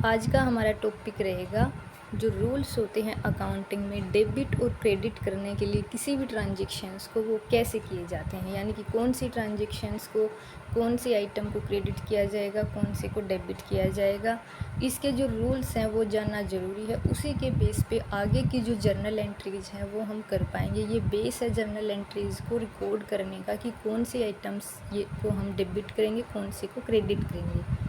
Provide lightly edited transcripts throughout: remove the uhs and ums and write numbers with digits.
आज का हमारा टॉपिक रहेगा जो रूल्स होते हैं अकाउंटिंग में डेबिट और क्रेडिट करने के लिए किसी भी ट्रांजेक्शन्स को वो कैसे किए जाते हैं, यानी कि कौन सी ट्रांजेक्शन्स को कौन सी आइटम को क्रेडिट किया जाएगा, कौन से को डेबिट किया जाएगा। इसके जो रूल्स हैं वो जानना ज़रूरी है। उसी के बेस पे आगे की जो जर्नल एंट्रीज़ हैं वो हम कर पाएंगे। ये बेस है जर्नल एंट्रीज़ को रिकॉर्ड करने का कि कौन सी आइटम्स ये को हम डेबिट करेंगे, कौन से को क्रेडिट करेंगे।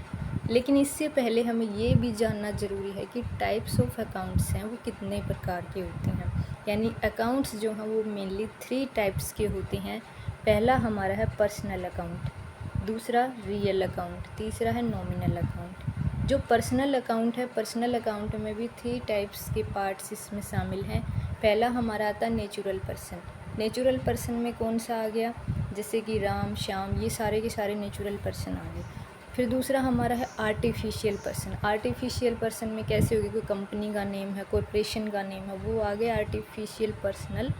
लेकिन इससे पहले हमें ये भी जानना ज़रूरी है कि टाइप्स ऑफ अकाउंट्स हैं वो कितने प्रकार के होते हैं। यानी अकाउंट्स जो हैं वो मेनली 3 टाइप्स के होते हैं। पहला हमारा है पर्सनल अकाउंट, दूसरा रियल अकाउंट, तीसरा है नॉमिनल अकाउंट। जो पर्सनल अकाउंट है, पर्सनल अकाउंट में भी 3 टाइप्स के पार्ट्स इसमें शामिल हैं। पहला हमारा आता है नेचुरल पर्सन। नेचुरल पर्सन में कौन सा आ गया, जैसे कि राम, श्याम, ये सारे के सारे नेचुरल पर्सन आ गए। फिर दूसरा हमारा है आर्टिफिशियल पर्सन। आर्टिफिशियल पर्सन में कैसे होगी, कोई कंपनी का नेम है, कॉरपोरेशन का नेम है, वो आ गया आर्टिफिशियल पर्सनल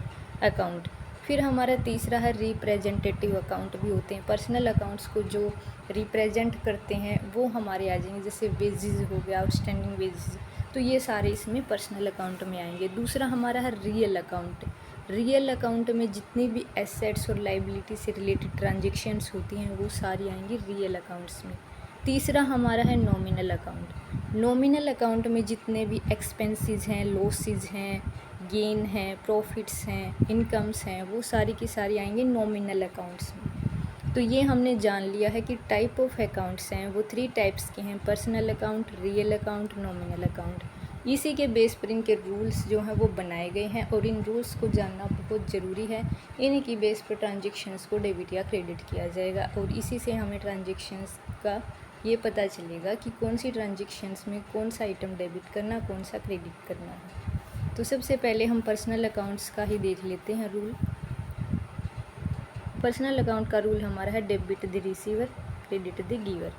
अकाउंट। फिर हमारा तीसरा है रिप्रेजेंटेटिव अकाउंट भी होते हैं। पर्सनल अकाउंट्स को जो रिप्रेजेंट करते हैं वो हमारे आ जाएंगे, जैसे वेजेस हो गया, आउटस्टैंडिंग वेजेस, तो ये सारे इसमें पर्सनल अकाउंट में आएंगे। दूसरा हमारा है रियल अकाउंट। रियल अकाउंट में जितनी भी एसेट्स और लाइबिलिटी से रिलेटेड ट्रांजेक्शन्स होती हैं वो सारी आएंगी रियल अकाउंट्स में। तीसरा हमारा है नॉमिनल अकाउंट। नॉमिनल अकाउंट में जितने भी एक्सपेंसेस हैं, लॉसेस हैं, गेन हैं, प्रॉफिट्स हैं, इनकम्स हैं, वो सारी की सारी आएंगी नॉमिनल अकाउंट्स में। तो ये हमने जान लिया है कि टाइप ऑफ अकाउंट्स हैं वो 3 टाइप्स के हैं, personal account, real account, nominal account. इसी के बेस पर इनके रूल्स जो हैं वो बनाए गए हैं और इन रूल्स को जानना बहुत ज़रूरी है। इन्हीं की बेस पर ट्रांजेक्शन्स को डेबिट या क्रेडिट किया जाएगा और इसी से हमें ट्रांजेक्शन्स का ये पता चलेगा कि कौन सी ट्रांजेक्शन्स में कौन सा आइटम डेबिट करना, कौन सा क्रेडिट करना है। तो सबसे पहले हम पर्सनल अकाउंट्स का ही देख लेते हैं रूल। पर्सनल अकाउंट का रूल हमारा है debit the receiver, credit the giver.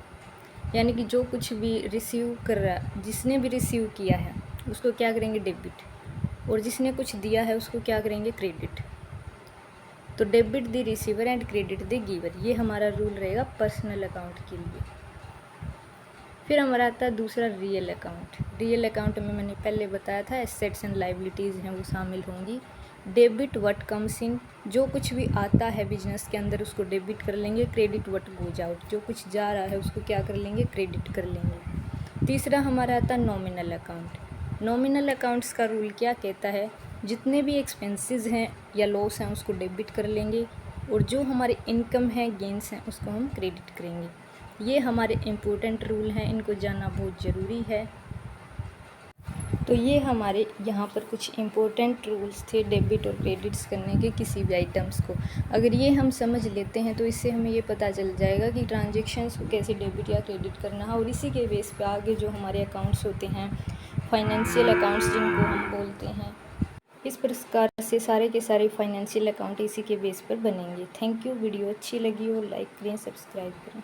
यानी कि जो कुछ भी रिसीव कर रहा है, जिसने भी रिसीव किया है उसको क्या करेंगे, डेबिट, और जिसने कुछ दिया है उसको क्या करेंगे, क्रेडिट। तो debit the receiver and credit the giver, ये हमारा रूल रहेगा पर्सनल अकाउंट के लिए। फिर हमारा आता है दूसरा रियल अकाउंट। रियल अकाउंट में मैंने पहले बताया था एसेट्स एंड लाइबिलिटीज़ हैं वो शामिल होंगी। डेबिट व्हाट कम्स इन, जो कुछ भी आता है बिजनेस के अंदर उसको डेबिट कर लेंगे। क्रेडिट व्हाट गोज आउट, जो कुछ जा रहा है उसको क्या कर लेंगे, क्रेडिट कर लेंगे। तीसरा हमारा आता है नॉमिनल अकाउंट। नॉमिनल अकाउंट्स का रूल क्या कहता है, जितने भी एक्सपेंसेस हैं या लॉस हैं उसको डेबिट कर लेंगे और जो हमारे इनकम है, गेंस हैं, उसको हम क्रेडिट करेंगे। ये हमारे इम्पोर्टेंट रूल हैं, इनको जानना बहुत ज़रूरी है। तो ये हमारे यहाँ पर कुछ इम्पोर्टेंट रूल्स थे डेबिट और क्रेडिट्स करने के किसी भी आइटम्स को। अगर ये हम समझ लेते हैं तो इससे हमें ये पता चल जाएगा कि ट्रांजेक्शन्स को कैसे डेबिट या क्रेडिट करना है। और इसी के बेस पे आगे जो हमारे अकाउंट्स होते हैं, फाइनेंशियल अकाउंट्स जिनको हम बोलते हैं, इस प्रकार से सारे के सारे फाइनेंशियल अकाउंट इसी के बेस पर बनेंगे। Thank you. वीडियो अच्छी लगी हो लाइक करें, सब्सक्राइब करें।